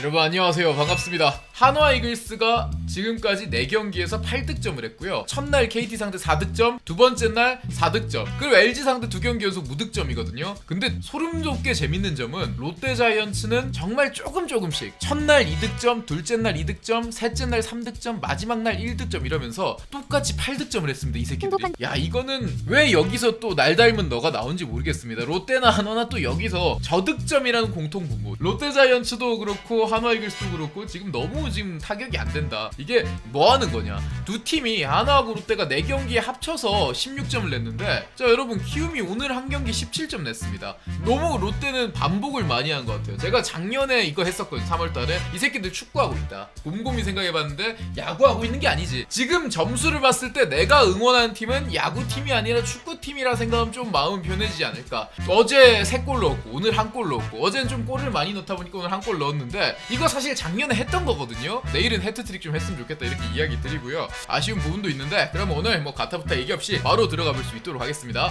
여러분 안녕하세요. 반갑습니다. 한화 이글스가 지금까지 4경기에서 8득점을 했고요. 첫날 KT 상대 4득점, 두 번째 날 4득점, 그리고 LG 상대 2경기 연속 무득점이거든요. 근데 소름 돋게 재밌는 점은 롯데 자이언츠는 정말 조금씩 첫날 2득점, 둘째 날 2득점, 셋째 날 3득점, 마지막 날 1득점 이러면서 똑같이 8득점을 했습니다. 이 새끼들이. 야, 이거는 왜 여기서 또 날 닮은 너가 나온지 모르겠습니다. 롯데나 한화나 또 여기서 저득점이라는 공통 분모. 롯데 자이언츠도 그렇고 한화 이글스도 그렇고 지금 너무 타격이 안 된다. 이게 뭐 하는 거냐? 두 팀이 한화하고 롯데가 4경기에 합쳐서 16점을 냈는데, 자 여러분, 키움이 오늘 한 경기 17점 냈습니다. 너무 롯데는 반복을 많이 한 것 같아요. 제가 작년에 이거 했었거든요. 3월달에 이 새끼들 축구하고 있다. 곰곰이 생각해봤는데 야구하고 있는 게 아니지. 지금 점수를 봤을 때 내가 응원하는 팀은 야구팀이 아니라 축구팀이라 생각하면 좀 마음 변해지지 않을까. 어제 3골 넣었고 오늘 1골 넣었고, 어제는 좀 골을 많이 넣다 보니까 오늘 1골 넣었는데 이거 사실 작년에 했던 거거든요. 내일은 해트트릭 좀 했으면 좋겠다 이렇게 이야기 드리고요. 아쉬운 부분도 있는데 그럼 오늘 뭐 가타부타 얘기 없이 바로 들어가 볼 수 있도록 하겠습니다.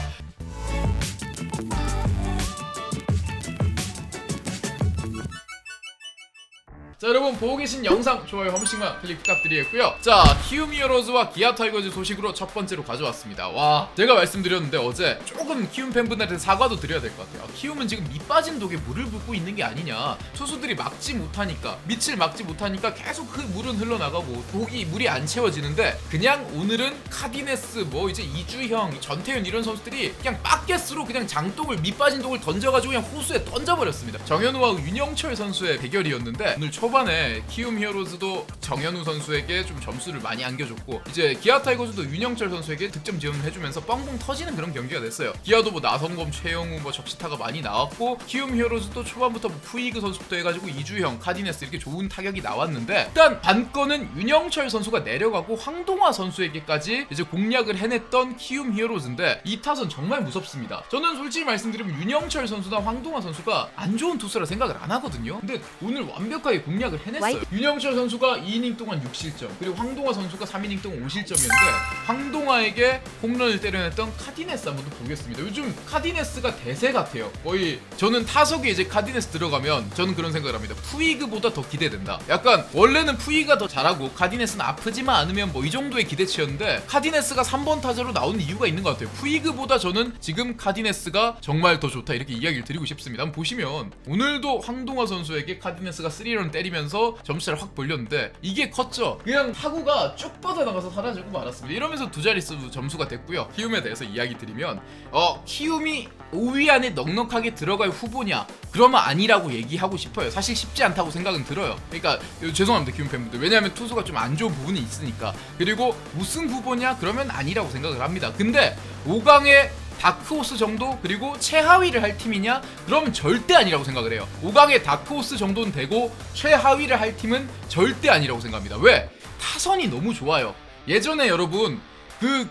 자, 여러분 보고 계신 영상 좋아요 한 번씩만 클릭 부탁드리겠고요. 자, 키움 히어로즈와 기아 타이거즈 소식으로 첫 번째로 가져왔습니다. 와, 제가 말씀드렸는데 어제 조금 키움 팬분들한테 사과도 드려야 될 것 같아요. 키움은 지금 밑 빠진 독에 물을 붓고 있는 게 아니냐. 투수들이 막지 못하니까, 밑을 막지 못하니까 계속 그 물은 흘러나가고 물이 안 채워지는데, 그냥 오늘은 카디네스, 뭐 이제 이주형, 전태윤 이런 선수들이 그냥 빠켓으로 그냥 장독을, 밑 빠진 독을 던져가지고 그냥 호수에 던져버렸습니다. 정현우와 윤영철 선수의 대결이었는데 오늘 초반에 키움 히어로즈도 정현우 선수에게 좀 점수를 많이 안겨줬고, 이제 기아 타이거즈도 윤영철 선수에게 득점 지원을 해주면서 뻥뻥 터지는 그런 경기가 됐어요. 기아도 뭐 나성범, 최영우, 뭐 적시타가 많이 나왔고, 키움 히어로즈도 초반부터 뭐 푸이그 선수부터 해가지고 이주형, 카디네스 이렇게 좋은 타격이 나왔는데, 일단 관건은 윤영철 선수가 내려가고 황동화 선수에게까지 이제 공략을 해냈던 키움 히어로즈인데, 이 타선 정말 무섭습니다. 저는 솔직히 말씀드리면 윤영철 선수나 황동화 선수가 안 좋은 투수라 생각을 안 하거든요. 근데 오늘 완벽하게 공략을 해냈어요. 윤영철 선수가 2이닝 동안 6실점, 그리고 황동화 선수가 3이닝 동안 5실점이었는데 황동화에게 홈런을 때려냈던 카디네스 한번 더 보겠습니다. 요즘 카디네스가 대세 같아요. 거의 저는 타석에 이제 카디네스 들어가면 저는 그런 생각을 합니다. 푸이그보다 더 기대된다. 약간 원래는 푸이가 더 잘하고 카디네스는 아프지만 않으면 뭐 이 정도의 기대치였는데, 카디네스가 3번 타자로 나오는 이유가 있는 것 같아요. 푸이그보다 저는 지금 카디네스가 정말 더 좋다 이렇게 이야기를 드리고 싶습니다. 한번 보시면 오늘도 황동화 선수에게 카디네스가 3런 때리면서 점수를 확 벌렸는데 이게 컸죠. 그냥 타구가 쭉 뻗어나가서 사라지고 말았습니다. 이러면서 두 자릿수 점수가 됐고요. 키움에 대해서 이야기 드리면 키움이 5위 안에 넉넉하게 들어갈 후보냐? 그러면 아니라고 얘기하고 싶어요. 사실 쉽지 않다고 생각은 들어요. 그러니까 죄송합니다, 키움 팬분들. 왜냐하면 투수가 좀 안 좋은 부분이 있으니까. 그리고 우승 후보냐? 그러면 아니라고 생각을 합니다. 근데 5강에 다크호스 정도, 그리고 최하위를 할 팀이냐? 그러면 절대 아니라고 생각을 해요. 5강에 다크호스 정도는 되고 최하위를 할 팀은 절대 아니라고 생각합니다. 왜? 타선이 너무 좋아요. 예전에 여러분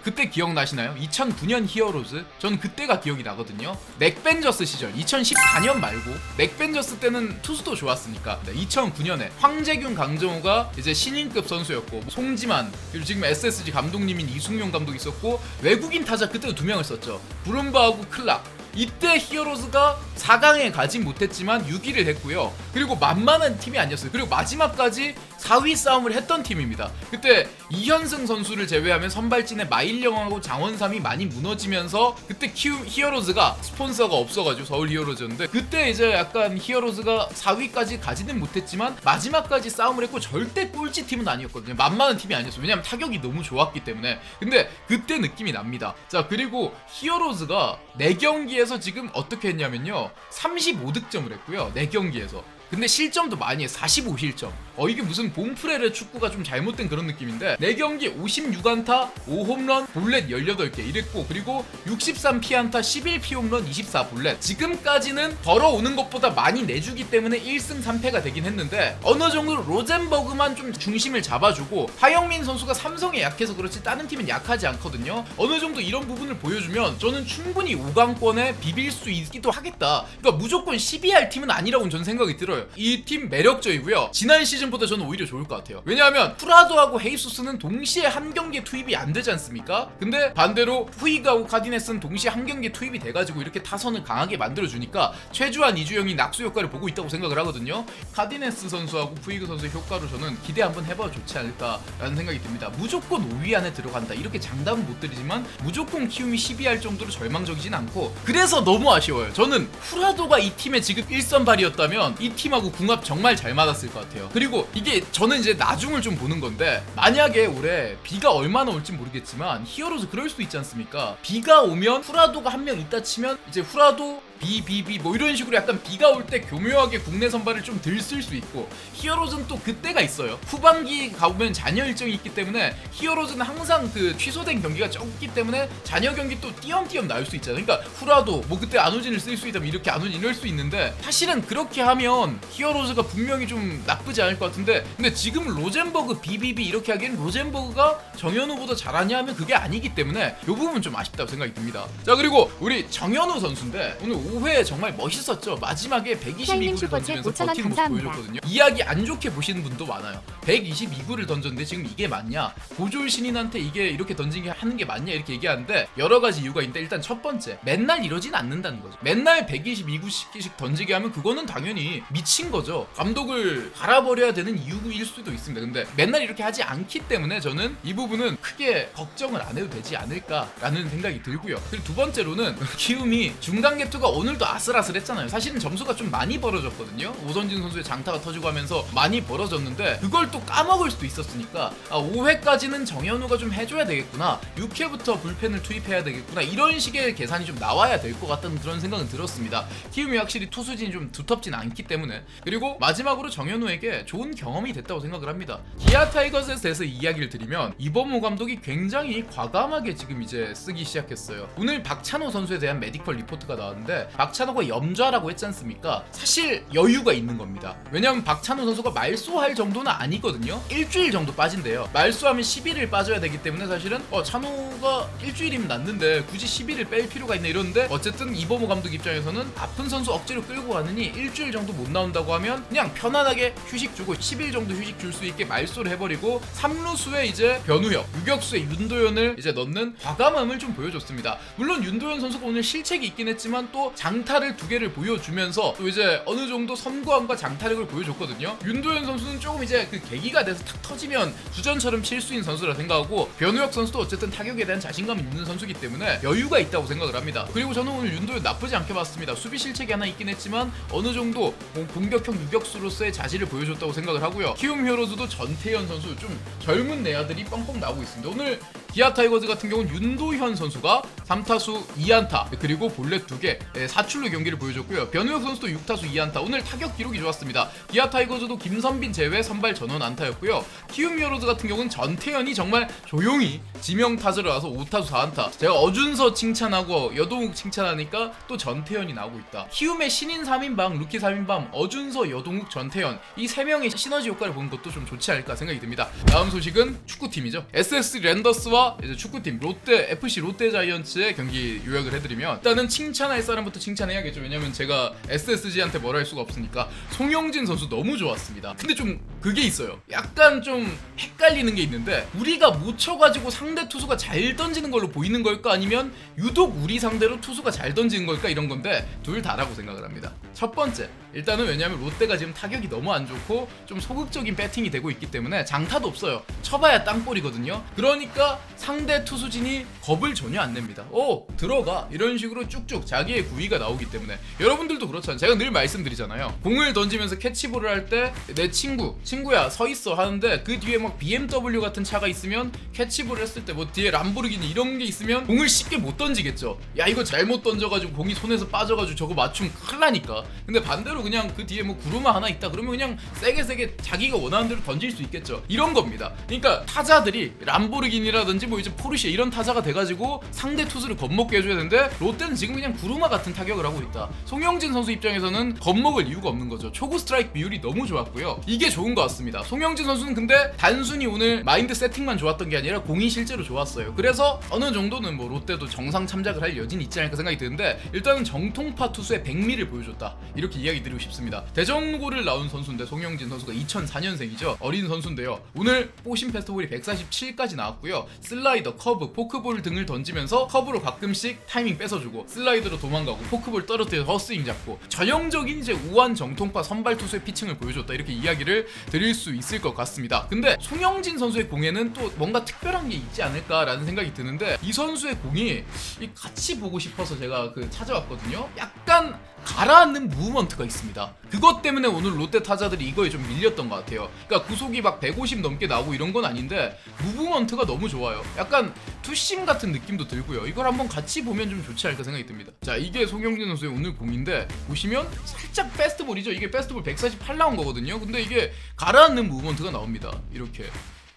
그때 기억나시나요? 2009년 히어로즈? 전 그때가 기억이 나거든요. 맥벤저스 시절, 2014년 말고. 맥벤저스 때는 투수도 좋았으니까. 2009년에 황재균, 강정호가 이제 신인급 선수였고, 송지만, 그리고 지금 SSG 감독님인 이승용 감독이 있었고, 외국인 타자 그때도 2명을 썼죠. 브룸바하고 클락. 이때 히어로즈가 4강에 가진 못했지만 6위를 했고요. 그리고 만만한 팀이 아니었어요. 그리고 마지막까지 4위 싸움을 했던 팀입니다. 그때 이현승 선수를 제외하면 선발진의 마일영하고 장원삼이 많이 무너지면서, 그때 히어로즈가 스폰서가 없어가지고 서울 히어로즈였는데, 그때 이제 약간 히어로즈가 4위까지 가지는 못했지만 마지막까지 싸움을 했고, 절대 꼴찌 팀은 아니었거든요. 만만한 팀이 아니었어요. 왜냐면 타격이 너무 좋았기 때문에. 근데 그때 느낌이 납니다. 자, 그리고 히어로즈가 4경기에서 지금 어떻게 했냐면요, 35득점을 했고요. 4경기에서. 근데 실점도 많이 해. 45실점. 이게 무슨 봄프레르 축구가 좀 잘못된 그런 느낌인데, 4경기 56안타 5홈런 볼넷 18개 이랬고, 그리고 63피안타 11피홈런 24볼넷. 지금까지는 벌어오는 것보다 많이 내주기 때문에 1승 3패가 되긴 했는데, 어느 정도 로젠버그만 좀 중심을 잡아주고, 하영민 선수가 삼성에 약해서 그렇지 다른 팀은 약하지 않거든요. 어느 정도 이런 부분을 보여주면 저는 충분히 5강권에 비빌 수 있기도 하겠다. 그러니까 무조건 12할 팀은 아니라고는 전 생각이 들어요. 이 팀 매력적이고요. 지난 시즌 로젠보다 저는 오히려 좋을 것 같아요. 왜냐하면 프라도하고 헤이수스는 동시에 한 경기에 투입이 안 되지 않습니까? 근데 반대로 푸이그하고 카디네스는 동시에 한 경기에 투입이 돼가지고 이렇게 타선을 강하게 만들어주니까 최주환, 이주영이 낙수 효과를 보고 있다고 생각을 하거든요. 카디네스 선수하고 푸이그 선수의 효과로 저는 기대 한번 해봐도 좋지 않을까라는 생각이 듭니다. 무조건 5위 안에 들어간다 이렇게 장담은 못 드리지만 무조건 키움이 10위 할 정도로 절망적이진 않고, 그래서 너무 아쉬워요. 저는 후라도가 이 팀의 지금 1선발이었다면 이 팀하고 궁합 정말 잘 맞았을 것 같아요. 그리고 이게 저는 이제 나중을 좀 보는 건데, 만약에 올해 비가 얼마나 올지 모르겠지만 히어로즈 그럴 수도 있지 않습니까? 비가 오면 후라도가 한 명 있다 치면 이제 후라도 비비비 뭐 이런 식으로 약간 비가 올 때 교묘하게 국내 선발을 좀 들 쓸 수 있고, 히어로즈는 또 그때가 있어요. 후반기 가보면 잔여 일정이 있기 때문에 히어로즈는 항상 그 취소된 경기가 적기 때문에 잔여 경기 또 띄엄띄엄 나올 수 있잖아요. 그러니까 후라도 뭐 그때 안우진을 쓸 수 있다면 이렇게 안우진 이럴 수 있는데, 사실은 그렇게 하면 히어로즈가 분명히 좀 나쁘지 않을 것 같은데, 근데 지금 로젠버그 비비비 이렇게 하기엔 로젠버그가 정현우보다 잘하냐 하면 그게 아니기 때문에 이 부분 좀 아쉽다고 생각이 듭니다. 자, 그리고 우리 정현우 선수인데 오늘 5회 정말 멋있었죠. 마지막에 122구를 던지면서 버티는 모습 보여줬거든요. 이야기 안 좋게 보시는 분도 많아요. 122구를 던졌는데 지금 이게 맞냐? 고졸 신인한테 이게 이렇게 던지게 하는 게 맞냐? 이렇게 얘기하는데 여러 가지 이유가 있는데, 일단 첫 번째, 맨날 이러진 않는다는 거죠. 맨날 122구씩 던지게 하면 그거는 당연히 미친 거죠. 감독을 갈아버려야 되는 이유일 수도 있습니다. 근데 맨날 이렇게 하지 않기 때문에 저는 이 부분은 크게 걱정을 안 해도 되지 않을까라는 생각이 들고요. 그리고 두 번째로는 키움이 중간 갭투가 오늘도 아슬아슬했잖아요. 사실은 점수가 좀 많이 벌어졌거든요. 오선진 선수의 장타가 터지고 하면서 많이 벌어졌는데 그걸 또 까먹을 수도 있었으니까 5회까지는 정현우가 좀 해줘야 되겠구나, 6회부터 불펜을 투입해야 되겠구나, 이런 식의 계산이 좀 나와야 될 것 같다는 그런 생각은 들었습니다. 키움이 확실히 투수진이 좀 두텁진 않기 때문에. 그리고 마지막으로 정현우에게 좋은 경험이 됐다고 생각을 합니다. 기아 타이거즈에 대해서 이야기를 드리면 이범호 감독이 굉장히 과감하게 지금 이제 쓰기 시작했어요. 오늘 박찬호 선수에 대한 메디컬 리포트가 나왔는데 박찬호가 염좌라고 했지 않습니까? 사실 여유가 있는 겁니다. 왜냐면 박찬호 선수가 말소할 정도는 아니거든요. 일주일 정도 빠진대요. 말소하면 10일을 빠져야 되기 때문에 사실은 찬호가 일주일이면 낫는데 굳이 10일을 뺄 필요가 있나 이러는데, 어쨌든 이범호 감독 입장에서는 아픈 선수 억지로 끌고 가느니 일주일 정도 못 나온다고 하면 그냥 편안하게 휴식 주고 10일 정도 휴식 줄 수 있게 말소를 해버리고 3루수에 이제 변우혁, 유격수에 윤도현을 이제 넣는 과감함을 좀 보여줬습니다. 물론 윤도현 선수가 오늘 실책이 있긴 했지만 또 장타를 2개를 보여주면서 또 이제 어느 정도 선구함과 장타력을 보여줬거든요. 윤도현 선수는 조금 이제 그 계기가 돼서 탁 터지면 주전처럼 칠 수 있는 선수라 생각하고, 변우혁 선수도 어쨌든 타격에 대한 자신감이 있는 선수이기 때문에 여유가 있다고 생각을 합니다. 그리고 저는 오늘 윤도현 나쁘지 않게 봤습니다. 수비 실책이 하나 있긴 했지만 어느 정도 공격형 유격수로서의 자질을 보여줬다고 생각을 하고요. 키움 히어로즈도 전태현 선수, 좀 젊은 내야들이 뻥뻥 나오고 있습니다. 오늘 기아 타이거즈 같은 경우는 윤도현 선수가 3타수 2안타 그리고 볼넷 2개 4출루 경기를 보여줬고요. 변우혁 선수도 6타수 2안타, 오늘 타격 기록이 좋았습니다. 기아 타이거즈도 김선빈 제외 선발 전원 안타였고요. 키움 히어로즈 같은 경우는 전태현이 정말 조용히 지명 타자로 와서 5타수 4안타. 제가 어준서 칭찬하고 여동욱 칭찬하니까 또 전태현이 나오고 있다. 키움의 신인 3인방, 루키 3인방 어준서, 여동욱, 전태현, 이 3명의 시너지 효과를 보는 것도 좀 좋지 않을까 생각이 듭니다. 다음 소식은 축구팀이죠. SS 랜더스와 이제 축구팀 롯데 FC 롯데자이언츠의 경기 요약을 해드리면, 일단은 칭찬할 사람부터 칭찬해야겠죠. 왜냐면 제가 SSG한테 뭐라 할 수가 없으니까. 송영진 선수 너무 좋았습니다. 근데 좀 그게 있어요. 약간 좀 헷갈리는 게 있는데, 우리가 못 쳐가지고 상대 투수가 잘 던지는 걸로 보이는 걸까, 아니면 유독 우리 상대로 투수가 잘 던지는 걸까, 이런 건데 둘 다라고 생각을 합니다. 첫 번째, 일단은 왜냐면 롯데가 지금 타격이 너무 안 좋고 좀 소극적인 배팅이 되고 있기 때문에 장타도 없어요. 쳐봐야 땅볼이거든요. 그러니까 상대 투수진이 겁을 전혀 안 냅니다. 들어가, 이런 식으로 쭉쭉 자기의 구위가 나오기 때문에. 여러분들도 그렇잖아요. 제가 늘 말씀드리잖아요. 공을 던지면서 캐치볼을 할 때 내 친구야 서 있어 하는데 그 뒤에 막 BMW 같은 차가 있으면, 캐치볼을 했을 때 뭐 뒤에 람보르기니 이런 게 있으면 공을 쉽게 못 던지겠죠. 야, 이거 잘못 던져가지고 공이 손에서 빠져가지고 저거 맞추면 큰일 나니까. 근데 반대로 그냥 그 뒤에 뭐 구루마 하나 있다 그러면 그냥 세게 자기가 원하는 대로 던질 수 있겠죠. 이런 겁니다. 그러니까 타자들이 람보르기니라든지 뭐 이제 포르쉐 이런 타자가 돼가지고 상대 투수를 겁먹게 해줘야 되는데, 롯데는 지금 그냥 구루마 같은 타격을 하고 있다. 송영진 선수 입장에서는 겁먹을 이유가 없는 거죠. 초구 스트라이크 비율이 너무 좋았고요. 이게 좋은 것 같습니다. 송영진 선수는 근데 단순히 오늘 마인드 세팅만 좋았던 게 아니라 공이 실제로 좋았어요. 그래서 어느 정도는 뭐 롯데도 정상 참작을 할 여진이 있지 않을까 생각이 드는데 일단은 정통파 투수의 백미를 보여줬다 이렇게 이야기 드리고 싶습니다. 대전고를 나온 선수인데 송영진 선수가 2004년생이죠. 어린 선수인데요. 오늘 뽀신 패스트볼이 147까지 나왔고요. 슬라이더, 커브, 포크볼 등을 던지면서 커브로 가끔씩 타이밍 뺏어주고 슬라이더로 도망가고 포크볼 떨어뜨려서 헛스윙 잡고 전형적인 이제 우한 정통파 선발 투수의 피칭을 보여줬다 이렇게 이야기를 드릴 수 있을 것 같습니다. 근데 송영진 선수의 공에는 또 뭔가 특별한 게 있지 않을까라는 생각이 드는데 이 선수의 공이 같이 보고 싶어서 제가 찾아왔거든요. 약간 가라앉는 무브먼트가 있습니다. 그것 때문에 오늘 롯데 타자들이 이거에 좀 밀렸던 것 같아요. 그러니까 구속이 막 150 넘게 나오고 이런 건 아닌데 무브먼트가 너무 좋아요. 약간 투심 같은 느낌도 들고요. 이걸 한번 같이 보면 좀 좋지 않을까 생각이 듭니다. 자, 이게 송영진 선수의 오늘 공인데 보시면 살짝 패스트볼이죠. 이게 패스트볼 148 나온 거거든요. 근데 이게 가라앉는 무브먼트가 나옵니다. 이렇게.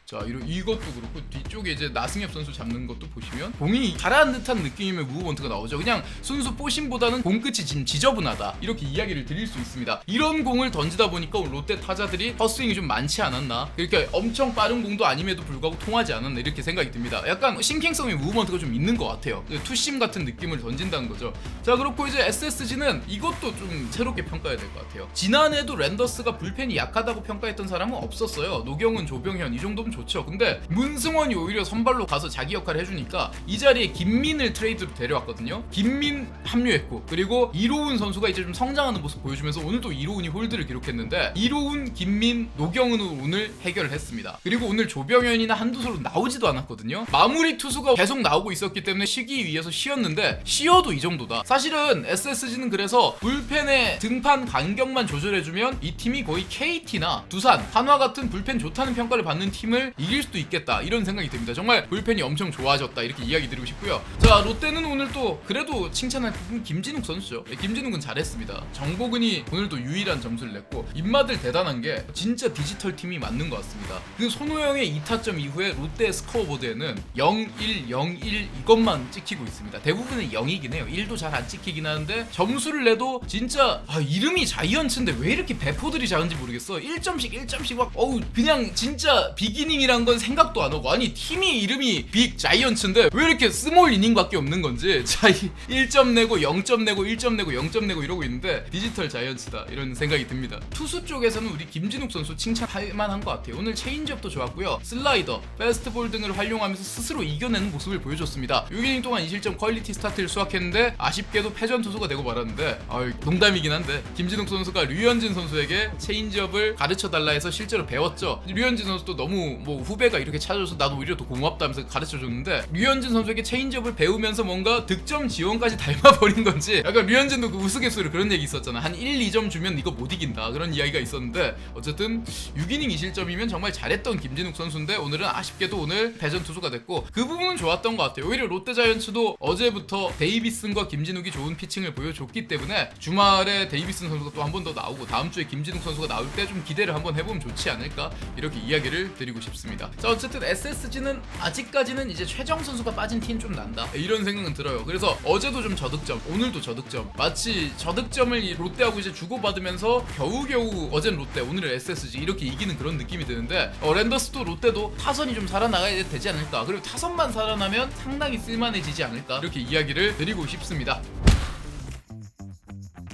자, 이것도 그렇고 뒤쪽에 이제 나승엽 선수 잡는 것도 보시면 공이 가라앉는 듯한 느낌의 무브먼트가 나오죠. 그냥 순수 포심보다는 공끝이 지금 지저분하다 이렇게 이야기를 드릴 수 있습니다. 이런 공을 던지다 보니까 롯데 타자들이 헛스윙이 좀 많지 않았나, 이렇게 엄청 빠른 공도 아님에도 불구하고 통하지 않았나 이렇게 생각이 듭니다. 약간 신킹성의 무브먼트가 좀 있는 것 같아요. 투심 같은 느낌을 던진다는 거죠. 자, 그렇고 이제 SSG는 이것도 좀 새롭게 평가해야 될 것 같아요. 지난해도 랜더스가 불펜이 약하다고 평가했던 사람은 없었어요. 노경은, 조병현 이 정도면 좋죠. 근데 문승원이 오히려 선발로 가서 자기 역할을 해주니까 이 자리에 김민을 트레이드로 데려왔거든요. 김민 합류했고, 그리고 이로운 선수가 이제 좀 성장하는 모습 보여주면서 오늘도 이로운이 홀드를 기록했는데 이로운, 김민, 노경은으로 오늘 해결을 했습니다. 그리고 오늘 조병현이나 한두솔로 나오지도 않았거든요. 마무리 투수가 계속 나오고 있었기 때문에 쉬기 위해서 쉬었는데 쉬어도 이 정도다. 사실은 SSG는 그래서 불펜의 등판 간격만 조절해주면 이 팀이 거의 KT나 두산, 한화 같은 불펜 좋다는 평가를 받는 팀을 이길 수도 있겠다 이런 생각이 듭니다. 정말 불펜이 엄청 좋아졌다 이렇게 이야기 드리고 싶고요. 자, 롯데는 오늘 또 그래도 칭찬할 부분 김진욱 선수죠. 김진욱은 잘했습니다. 정보근이 오늘도 유일한 점수를 냈고, 인마들 대단한 게 진짜 디지털 팀이 맞는 것 같습니다. 그 손호영의 2타점 이후에 롯데 스코어보드에는 0, 1, 0, 1 이것만 찍히고 있습니다. 대부분은 0이긴 해요. 1도 잘 안 찍히긴 하는데 점수를 내도 진짜 이름이 자이언츠인데 왜 이렇게 배포들이 작은지 모르겠어. 1점씩 막 그냥 진짜 비기닝이란 건 생각도 안 하고, 아니 팀이 이름이 빅 자이언츠인데 왜 이렇게 스몰 이닝밖에 없는 건지, 자 1점 내고 0점 내고 1점 내고 0점 내고 이러고 있는데 디지털 자이언츠다 이런 생각이 듭니다. 투수 쪽에서는 우리 김진욱 선수 칭찬할 만한 것 같아요. 오늘 체인지업도 좋았고요. 슬라이더, 패스트볼 등을 활용하면서 스스로 이겨내는 모습을 보여줬습니다. 6이닝 동안 2실점 퀄리티 스타트를 수확했는데 아쉽게도 패전 투수가 되고 말았는데 농담이긴 한데 김진욱 선수가 류현진 선수에게 체인지업을 가르쳐달라 해서 실제로 배웠죠. 류현진 선수도 너무 후배가 이렇게 찾아줘서 나도 오히려 더 고맙다면서 가르쳐줬는데, 류현진 선수에게 체인지업을 배우면서 뭔가 득점 지원까지 닮아버린 건지, 약간 류현진도 그 우스갯소리로 그런 얘기 있었잖아. 한 1, 2점 주면 이거 못 이긴다 그런 이야기가 있었는데, 어쨌든 6이닝 2실점이면 정말 잘했던 김진욱 선수인데 오늘은 아쉽게도 오늘 패전 투수가 됐고, 그 부분은 좋았던 것 같아요. 오히려 롯데자이언츠도 어제부터 데이비슨과 김진욱이 좋은 피칭을 보여줬기 때문에 주말에 데이비슨 선수가 또 한 번 더 나오고 다음 주에 김진욱 선수가 나올 때 좀 기대를 한번 해보면 좋지 않을까 이렇게 이야기를 드리고 싶습니다. 자, 어쨌든 SSG는 아직까지는 이제 최정 선수가 빠진 팀 좀 난다 이런 생각은 들어요. 그래서 어제도 좀 저득점, 오늘도 저득점, 마치 저득점을 롯데하고 이제 주고받으면서 겨우겨우 어젠 롯데 오늘은 SSG 이렇게 이기는 그런 느낌이 드는데, 랜더스도 롯데도 타선이 좀 살아나가야 되지 않을까, 그리고 타선만 살아나면 상당히 쓸만해지지 않을까 이렇게 이야기를 드리고 싶습니다.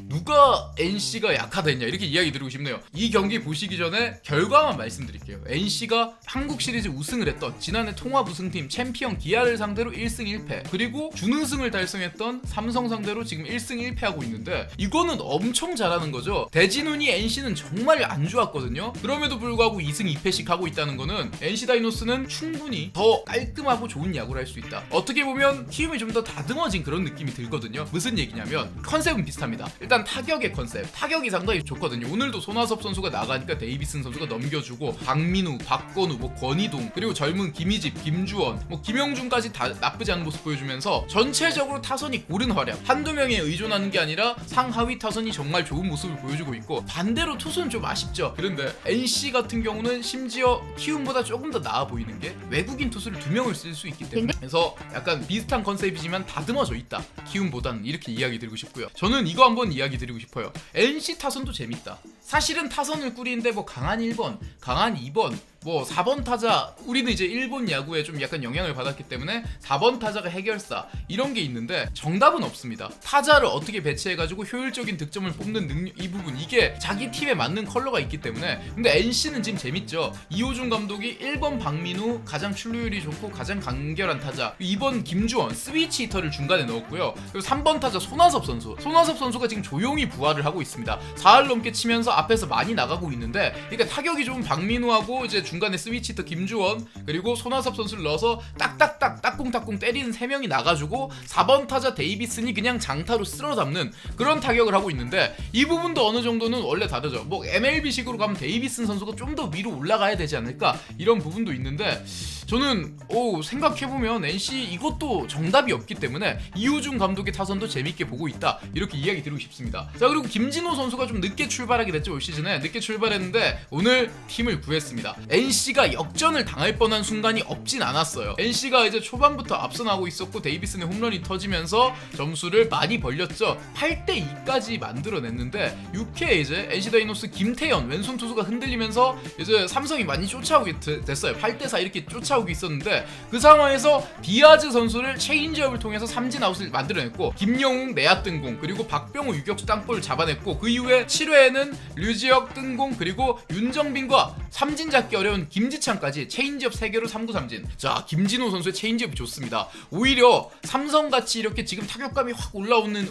누가 NC가 약하다 했냐 이렇게 이야기 드리고 싶네요. 이 경기 보시기 전에 결과만 말씀드릴게요. NC가 한국 시리즈 우승을 했던 지난해 통합 우승팀 챔피언 기아를 상대로 1승 1패, 그리고 준우승을 달성했던 삼성 상대로 지금 1승 1패하고 있는데 이거는 엄청 잘하는 거죠. 대진운이 NC는 정말 안 좋았거든요. 그럼에도 불구하고 2승 2패씩 하고 있다는 거는 NC 다이노스는 충분히 더 깔끔하고 좋은 야구를 할 수 있다. 어떻게 보면 키움이 좀 더 다듬어진 그런 느낌이 들거든요. 무슨 얘기냐면 컨셉은 비슷합니다. 일단 타격의 컨셉, 타격이 상당히 좋거든요. 오늘도 손아섭 선수가 나가니까 데이비슨 선수가 넘겨주고, 박민우, 박건우, 권희동, 그리고 젊은 김희집, 김주원, 김영준까지 다 나쁘지 않은 모습 보여주면서 전체적으로 타선이 고른 활약, 한두 명에 의존하는 게 아니라 상하위 타선이 정말 좋은 모습을 보여주고 있고, 반대로 투수는 좀 아쉽죠. 그런데 NC 같은 경우는 심지어 키움보다 조금 더 나아 보이는 게 외국인 투수를 2명을 쓸 수 있기 때문에, 그래서 약간 비슷한 컨셉이지만 다듬어져 있다 키움보다는, 이렇게 이야기 드리고 싶고요. 저는 이거 한번 이야기 이야기 드리고 싶어요. NC 타선도 재밌다. 사실은 타선을 꾸리는데 뭐 강한 1번, 강한 2번, 뭐 4번 타자, 우리는 이제 일본 야구에 좀 약간 영향을 받았기 때문에 4번 타자가 해결사 이런 게 있는데 정답은 없습니다. 타자를 어떻게 배치해가지고 효율적인 득점을 뽑는 능력, 이 부분, 이게 자기 팀에 맞는 컬러가 있기 때문에. 근데 NC는 지금 재밌죠. 이호준 감독이 1번 박민우 가장 출루율이 좋고 가장 간결한 타자, 2번 김주원 스위치 히터를 중간에 넣었고요. 그리고 3번 타자 손아섭 선수가 지금 조용히 부활을 하고 있습니다. 4할 넘게 치면서 앞에서 많이 나가고 있는데, 그러니까 타격이 좋은 박민우하고 이제 중간에 스위치 히터 김주원 그리고 손아섭 선수를 넣어서 딱딱딱 따꿍따꿍 때리는 3명이 나가지고 4번 타자 데이비슨이 그냥 장타로 쓸어담는 그런 타격을 하고 있는데, 이 부분도 어느 정도는 원래 다르죠. 뭐 MLB식으로 가면 데이비슨 선수가 좀 더 위로 올라가야 되지 않을까 이런 부분도 있는데, 저는 생각해보면 NC 이것도 정답이 없기 때문에 이호준 감독의 타선도 재밌게 보고 있다, 이렇게 이야기 드리고 싶습니다. 자, 그리고 김진호 선수가 좀 늦게 출발하게 됐죠. 올 시즌에 늦게 출발했는데 오늘 팀을 구했습니다. NC가 역전을 당할 뻔한 순간이 없진 않았어요. NC가 이제 초반부터 앞서 나가고 있었고 데이비슨의 홈런이 터지면서 점수를 많이 벌렸죠. 8대2까지 만들어냈는데 6회에 이제 NC 다이노스 김태현 왼손 투수가 흔들리면서 이제 삼성이 많이 쫓아오게 됐어요. 8대4 이렇게 쫓아오고 있었는데, 그 상황에서 디아즈 선수를 체인지업을 통해서 삼진 아웃을 만들어냈고, 김영웅 내야 뜬공 그리고 박병호 유격수 땅볼을 잡아냈고, 그 이후에 7회에는 류지혁 뜬공 그리고 윤정빈과 삼진 잡기 어려운 김지찬까지 체인지업 3개로 3구 삼진. 자, 김진호 선수의 체인지업이 좋습니다. 오히려 삼성같이 이렇게 지금 타격감이 확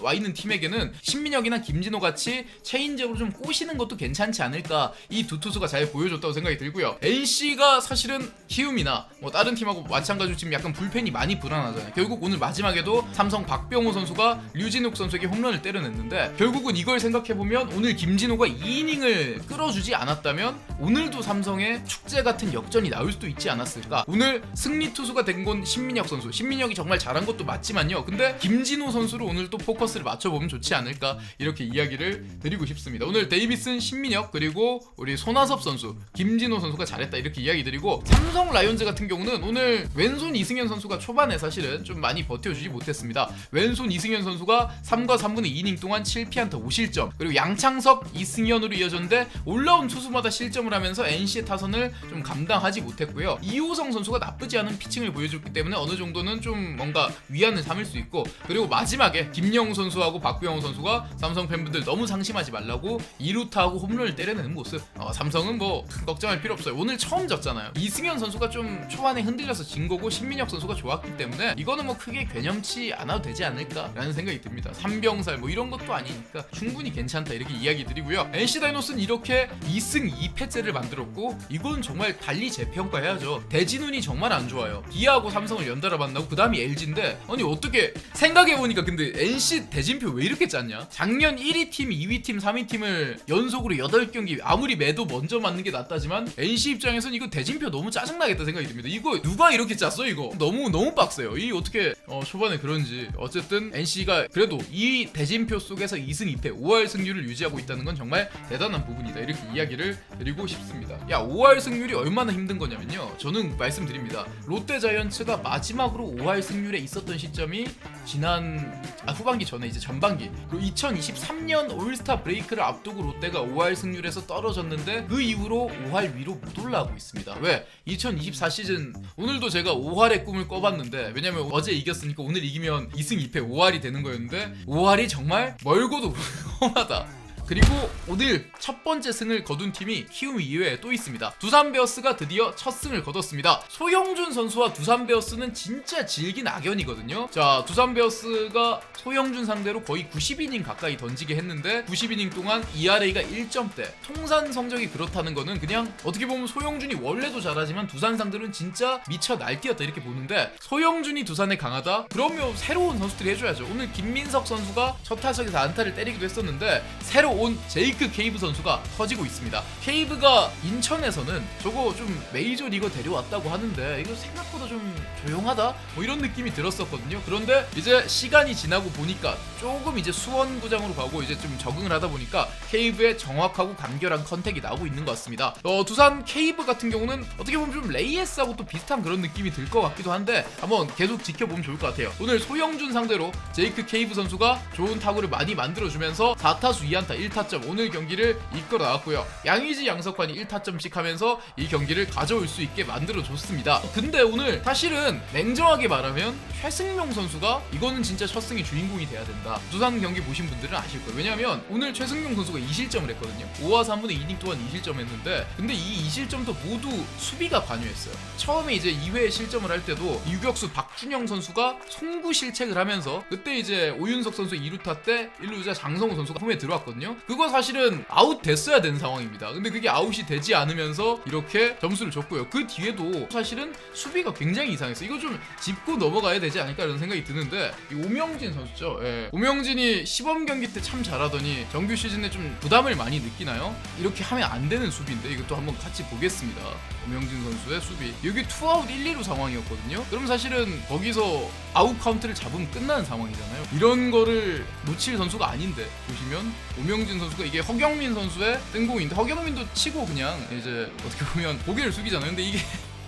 와 있는 팀에게는 신민혁이나 김진호같이 체인지업으로 좀 꼬시는 것도 괜찮지 않을까, 이 두 투수가 잘 보여줬다고 생각이 들고요. NC가 사실은 키움이나 뭐 다른 팀하고 마찬가지로 지금 약간 불펜이 많이 불안하잖아요. 결국 오늘 마지막에도 삼성 박병호 선수가 류진욱 선수에게 홈런을 때려냈는데, 결국은 이걸 생각해보면 오늘 김진호가 2이닝을 끌어주지 않았다면 오늘도 삼성의 축제 같은 역전이 나올 수도 있지 않았을까. 오늘 승리 투수가 된 건 신민혁 선수, 신민혁이 정말 잘한 것도 맞지만요, 근데 김진호 선수로 오늘 또 포커스를 맞춰보면 좋지 않을까, 이렇게 이야기를 드리고 싶습니다. 오늘 데이비슨, 신민혁 그리고 우리 손아섭 선수, 김진호 선수가 잘했다, 이렇게 이야기 드리고, 삼성 라이온즈 같은 경우는 오늘 왼손 이승현 선수가 초반에 사실은 좀 많이 버텨주지 못했습니다. 왼손 이승현 선수가 3과 3분의 2이닝 동안 7피안타 5실점, 그리고 양창석, 이승현으로 이어졌는데 올라온 투수마다 실점을 하면서 NC의 타선을 좀 감당하지 못했고요. 이호성 선수가 나쁘지 않은 피칭을 보여줬기 때문에 어느 정도는 좀 뭔가 위안을 삼을 수 있고, 그리고 마지막에 김영우 선수하고 박병호 선수가 삼성 팬분들 너무 상심하지 말라고 2루타하고 홈런을 때려내는 모습. 삼성은 뭐 걱정할 필요 없어요. 오늘 처음 졌잖아요. 이승현 선수가 좀 초반에 흔들려서 진 거고 신민혁 선수가 좋았기 때문에 이거는 뭐 크게 괴념치 않아도 되지 않을까라는 생각이 듭니다. 삼병살 뭐 이런 것도 아니니까 충분히 괜찮다, 이렇게 이야기 드리고요. NC 다이노스는 이렇게 2승 2패째를 만들었고, 이건 정말 달리 재평가해야죠. 대진운이 정말 안 좋아요. 기아하고 삼성을 연달아 만나고 그 다음이 LG인데, 아니 어떻게 생각해보니까 근데 NC 대진표 왜 이렇게 짰냐? 작년 1위 팀, 2위 팀, 3위 팀을 연속으로 8경기 아무리 매도 먼저 맞는 게 낫다지만 NC 입장에선 이거 대진표 너무 짜증나겠다 생각이 듭니다. 이거 누가 이렇게 짰어? 이거 너무 빡세요. 이 어떻게 초반에 그런지. 어쨌든 NC가 그래도 이 대진표 속에서 2승 2패 5할 승률을 유지하고 있다는 건 정말 대단한 부분이다, 이렇게 이야기를 드리고 싶습니다. 야, 5할 승률이 얼마나 힘든 거냐면요, 저는 말씀드립니다. 롯데 자이언츠가 마지막으로 5할 승률에 있었던 시점이 지난 후반기 전에 이제 전반기, 그리고 2023년 올스타 브레이크를 앞두고 롯데가 5할 승률에서 떨어졌는데 그 이후로 5할 위로 못 올라가고 있습니다. 왜? 2024 시즌 오늘도 제가 5할의 꿈을 꿔봤는데, 왜냐면 어제 이겼으니까 오늘 이기면 2승 2패 5할이 되는 거였는데 5할이 정말 멀고도 험하다. 그리고 오늘 첫 번째 승을 거둔 팀이 키움 이외에 또 있습니다. 두산 베어스가 드디어 첫 승을 거뒀습니다. 소형준 선수와 두산 베어스는 진짜 질긴 악연이거든요. 자, 두산 베어스가 소형준 상대로 거의 90이닝 가까이 던지게 했는데 90이닝 동안 ERA가 1점대. 통산 성적이 그렇다는 거는 그냥 어떻게 보면 소형준이 원래도 잘하지만 두산 상대로는 진짜 미쳐 날뛰었다, 이렇게 보는데, 소형준이 두산에 강하다? 그러면 새로운 선수들이 해줘야죠. 오늘 김민석 선수가 첫 타석에서 안타를 때리기도 했었는데 새로 온 제이크 케이브 선수가 터지고 있습니다. 케이브가 인천에서는 저거 좀 메이저 리거 데려왔다고 하는데 이거 생각보다 좀 조용하다? 뭐 이런 느낌이 들었었거든요. 그런데 이제 시간이 지나고 보니까 조금 이제 수원구장으로 가고 이제 좀 적응을 하다 보니까 케이브의 정확하고 간결한 컨택이 나오고 있는 것 같습니다. 두산 케이브 같은 경우는 어떻게 보면 좀 레이에스하고 또 비슷한 그런 느낌이 들 것 같기도 한데 한번 계속 지켜보면 좋을 것 같아요. 오늘 소영준 상대로 제이크 케이브 선수가 좋은 타구를 많이 만들어주면서 4타수 2안타 1타점 오늘 경기를 이끌어 나왔고요. 양의지 양석환이 1타점씩 하면서 이 경기를 가져올 수 있게 만들어줬습니다. 근데 오늘 사실은 냉정하게 말하면 최승용 선수가 이거는 진짜 첫 승의 주인공이 돼야 된다. 두산 경기 보신 분들은 아실 거예요. 왜냐하면 오늘 최승용 선수가 2실점을 했거든요. 5와 3분의 2이닝 동안 2실점 했는데 근데 이 2실점도 모두 수비가 관여했어요. 처음에 이제 2회 실점을 할 때도 유격수 박준영 선수가 송구 실책을 하면서 그때 이제 오윤석 선수 2루타 때 1루자 장성우 선수가 홈에 들어왔거든요. 그거 사실은 아웃 됐어야 되는 상황입니다. 근데 그게 아웃이 되지 않으면서 이렇게 점수를 줬고요. 그 뒤에도 사실은 수비가 굉장히 이상했어요. 이거 좀 짚고 넘어가야 되지 않을까 이런 생각이 드는데 이 오명진 선수죠. 예. 오명진이 시범 경기 때 참 잘하더니 정규 시즌에 좀 부담을 많이 느끼나요? 이렇게 하면 안 되는 수비인데 이것도 한번 같이 보겠습니다. 오명진 선수의 수비. 여기 투아웃 1, 2루 상황이었거든요. 그럼 사실은 거기서 아웃 카운트를 잡으면 끝나는 상황이잖아요. 이런 거를 놓칠 선수가 아닌데 보시면 오명진 선수가 이게 허경민 선수의 뜬공인데 허경민도 치고 그냥 이제 어떻게 보면 고개를 숙이잖아요. 근데 이게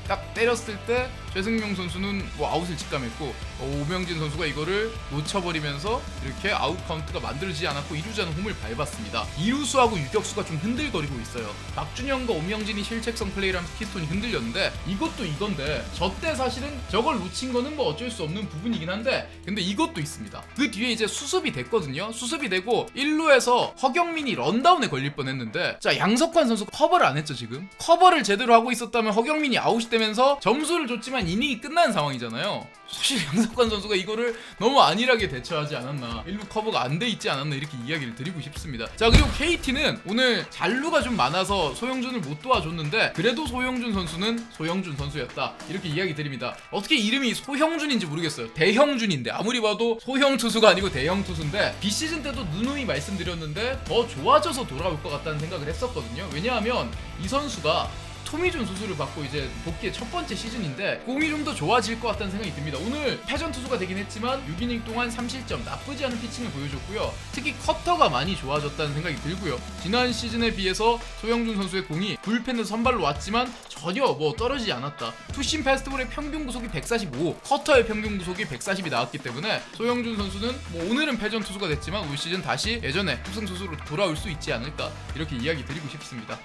딱 때렸을 때 최승용 선수는 뭐 아웃을 직감했고 오명진 선수가 이거를 놓쳐버리면서 이렇게 아웃 카운트가 만들어지지 않았고 2루자는 홈을 밟았습니다. 2루수하고 유격수가 좀 흔들거리고 있어요. 박준영과 오명진이 실책성 플레이를 하면서 키스톤이 흔들렸는데 이것도 이건데 저 때 사실은 저걸 놓친 거는 뭐 어쩔 수 없는 부분이긴 한데 근데 이것도 있습니다. 그 뒤에 이제 수습이 됐거든요. 수습이 되고 1루에서 허경민이 런다운에 걸릴 뻔했는데 자 양석환 선수가 커버를 안 했죠. 지금 커버를 제대로 하고 있었다면 허경민이 아웃이 되면서 점수를 줬지만 이닝이 끝난 상황이잖아요. 사실 양석환 선수가 이거를 너무 안일하게 대처하지 않았나 1루 커버가 안 돼 있지 않았나 이렇게 이야기를 드리고 싶습니다. 자 그리고 KT는 오늘 잔루가 좀 많아서 소영준을 못 도와줬는데 그래도 소영준 선수는 소영준 선수였다 이렇게 이야기 드립니다. 어떻게 이름이 소형준인지 모르겠어요. 대형준인데 아무리 봐도 소형 투수가 아니고 대형 투수인데 비시즌 때도 누누이 말씀드렸는데 더 좋아져서 돌아올 것 같다는 생각을 했었거든요. 왜냐하면 이 선수가 토미준 수술을 받고 이제 복귀의 첫 번째 시즌인데 공이 좀 더 좋아질 것 같다는 생각이 듭니다. 오늘 패전 투수가 되긴 했지만 6이닝 동안 3실점 나쁘지 않은 피칭을 보여줬고요. 특히 커터가 많이 좋아졌다는 생각이 들고요. 지난 시즌에 비해서 소영준 선수의 공이 불펜에서 선발로 왔지만 전혀 뭐 떨어지지 않았다. 투심 패스트볼의 평균 구속이 145, 커터의 평균 구속이 140이 나왔기 때문에 소영준 선수는 뭐 오늘은 패전 투수가 됐지만 올 시즌 다시 예전에 흡승 투수로 돌아올 수 있지 않을까 이렇게 이야기 드리고 싶습니다.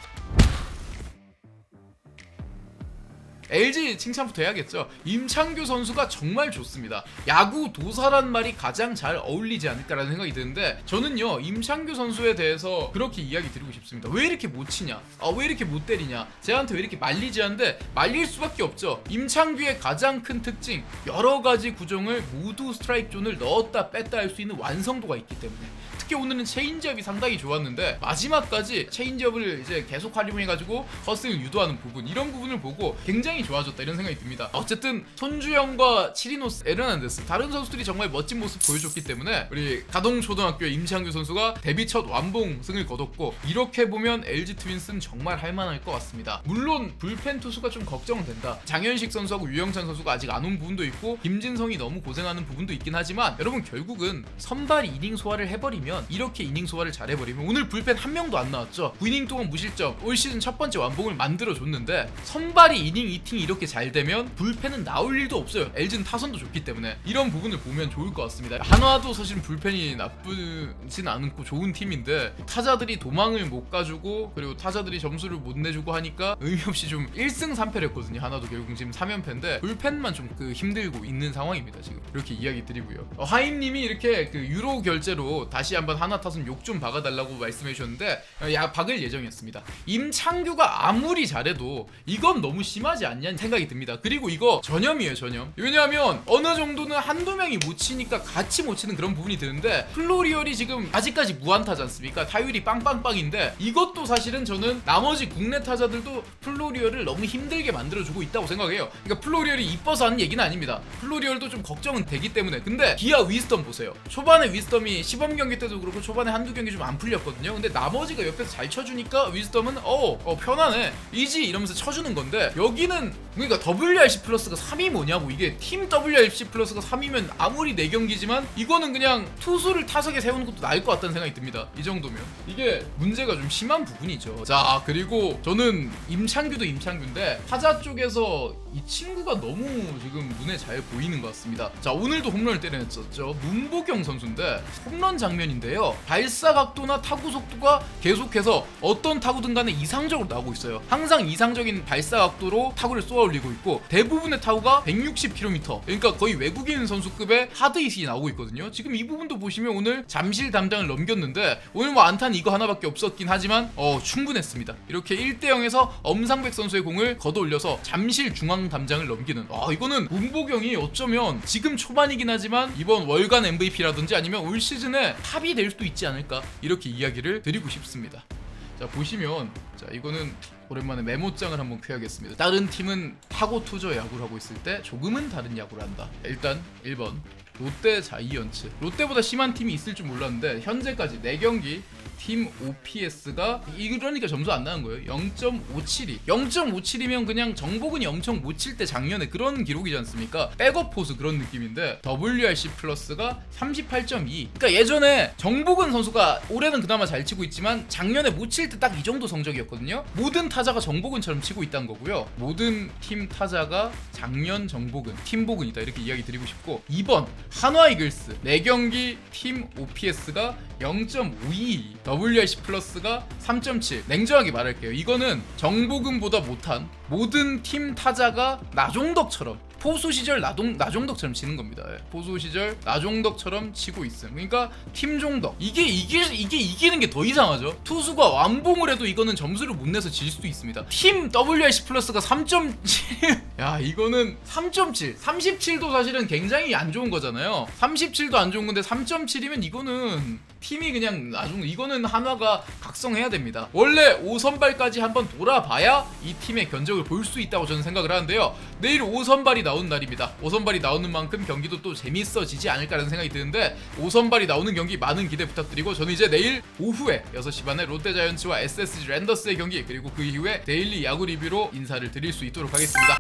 LG 칭찬부터 해야겠죠. 임창규 선수가 정말 좋습니다. 야구 도사란 말이 가장 잘 어울리지 않을까라는 생각이 드는데 저는요 임창규 선수에 대해서 그렇게 이야기 드리고 싶습니다. 왜 이렇게 못 치냐? 왜 이렇게 못 때리냐? 쟤한테 왜 이렇게 말리지 않는데 말릴 수밖에 없죠. 임창규의 가장 큰 특징 여러 가지 구종을 모두 스트라이크 존을 넣었다 뺐다 할 수 있는 완성도가 있기 때문에 특히 오늘은 체인지업이 상당히 좋았는데 마지막까지 체인지업을 이제 계속 활용해가지고 헛스윙을 유도하는 부분 이런 부분을 보고 굉장히 좋아졌다 이런 생각이 듭니다. 어쨌든 손주영과 치리노스, 에르난데스 다른 선수들이 정말 멋진 모습 보여줬기 때문에 우리 가동초등학교의 임창규 선수가 데뷔 첫 완봉승을 거뒀고 이렇게 보면 LG 트윈스는 정말 할만할 것 같습니다. 물론 불펜 투수가 좀 걱정된다. 장현식 선수하고 유영찬 선수가 아직 안 온 부분도 있고 김진성이 너무 고생하는 부분도 있긴 하지만 여러분 결국은 선발 이닝 소화를 해버리면 이렇게 이닝 소화를 잘해버리면 오늘 불펜 한 명도 안 나왔죠. 9이닝 동안 무실점 올 시즌 첫 번째 완봉을 만들어줬는데 선발이 이닝 2팀이 이렇게 잘 되면 불펜은 나올 일도 없어요. LG는 타선도 좋기 때문에 이런 부분을 보면 좋을 것 같습니다. 한화도 사실 불펜이 나쁘진 않고 좋은 팀인데 타자들이 도망을 못 가주고 그리고 타자들이 점수를 못 내주고 하니까 의미 없이 좀 1승 3패를 했거든요. 한화도 결국 지금 3연패인데 불펜만 좀 힘들고 있는 상황입니다. 지금 이렇게 이야기 드리고요. 하임님이 이렇게 유로 결제로 다시 한번 한화 타선 욕 좀 박아달라고 말씀해 주셨는데 박을 예정이었습니다. 임창규가 아무리 잘해도 이건 너무 심하지 않냐는 생각이 듭니다. 그리고 이거 전염이에요, 전염. 왜냐하면 어느 정도는 한두 명이 못 치니까 같이 못 치는 그런 부분이 드는데 플로리얼이 지금 아직까지 무안타지 않습니까? 타율이 빵빵빵인데 이것도 사실은 저는 나머지 국내 타자들도 플로리얼을 너무 힘들게 만들어주고 있다고 생각해요. 그러니까 플로리얼이 이뻐서 하는 얘기는 아닙니다. 플로리얼도 좀 걱정은 되기 때문에. 근데 기아 위스덤 보세요. 초반에 위스덤이 시범 경기 때도 그렇고 초반에 한두 경기 좀 안 풀렸거든요. 근데 나머지가 옆에서 잘 쳐주니까 위스덤은 편하네, 이지 이러면서 쳐주는 건데, 여기는 그러니까 WRC 플러스가 3이 뭐냐고. 이게 팀 WRC 플러스가 3이면 아무리 4경기지만 이거는 그냥 투수를 타석에 세우는 것도 나을 것 같다는 생각이 듭니다. 이 정도면 이게 문제가 좀 심한 부분이죠. 자, 그리고 저는 임창규도 임창규인데 타자 쪽에서 이 친구가 너무 지금 눈에 잘 보이는 것 같습니다. 자, 오늘도 홈런을 때려냈었죠. 문보경 선수인데 홈런 장면인데요, 발사 각도나 타구 속도가 계속해서 어떤 타구든 간에 이상적으로 나오고 있어요. 항상 이상적인 발사 각도로 타구를 쏘아 올리고 있고, 대부분의 타구가 160km, 그러니까 거의 외국인 선수급의 하드잇이 나오고 있거든요. 지금 이 부분도 보시면 오늘 잠실 담장을 넘겼는데, 오늘 뭐 안타는 이거 하나밖에 없었긴 하지만 충분했습니다. 이렇게 1대0에서 엄상백 선수의 공을 걷어올려서 잠실 중앙 담장을 넘기는, 이거는 문보경이 어쩌면 지금 초반이긴 하지만 이번 월간 MVP라든지 아니면 올 시즌에 탑이 될 수도 있지 않을까, 이렇게 이야기를 드리고 싶습니다. 자, 보시면, 자, 이거는 오랜만에 메모장을 한번 펴야겠습니다. 다른 팀은 타고 투저 야구를 하고 있을 때 조금은 다른 야구를 한다. 일단 1번 롯데 자이언츠. 롯데보다 심한 팀이 있을 줄 몰랐는데 현재까지 4경기 팀 OPS가 이러니까 점수 안 나는 거예요. 0.572. 0.57이면 그냥 정복은이 엄청 못 칠 때 작년에 그런 기록이지 않습니까? 백업 포수 그런 느낌인데 WRC 플러스가 38.2. 그러니까 예전에 정복은 선수가 올해는 그나마 잘 치고 있지만 작년에 못 칠 때 딱 이 정도 성적이었거든요. 모든 타자가 정복은처럼 치고 있다는 거고요. 모든 팀 타자가 작년 정복은 팀복은이다, 이렇게 이야기 드리고 싶고, 2번 한화 이글스 4경기 팀 OPS가 0.52, WRC 플러스가 3.7. 냉정하게 말할게요. 이거는 정보근보다 못한 모든 팀 타자가 나종덕처럼 포수 시절 나종덕처럼 치는 겁니다. 포수 시절 나종덕처럼 치고 있음. 그러니까 팀 종덕. 이게 이기는 게 더 이상하죠. 투수가 완봉을 해도 이거는 점수를 못 내서 질 수도 있습니다. 팀 WRC 플러스가 3.7. 야, 이거는 3.7. 37도 사실은 굉장히 안 좋은 거잖아요. 37도 안 좋은 건데 3.7이면 이거는 팀이 그냥 나중, 이거는 한화가 각성해야 됩니다. 원래 5선발까지 한번 돌아봐야 이 팀의 견적을 볼 수 있다고 저는 생각을 하는데요. 내일 5선발이 나오는 날입니다. 5선발이 나오는 만큼 경기도 또 재밌어지지 않을까라는 생각이 드는데, 5선발이 나오는 경기 많은 기대 부탁드리고, 저는 이제 내일 오후에 6시 반에 롯데자이언츠와 SSG 랜더스의 경기, 그리고 그 이후에 데일리 야구 리뷰로 인사를 드릴 수 있도록 하겠습니다.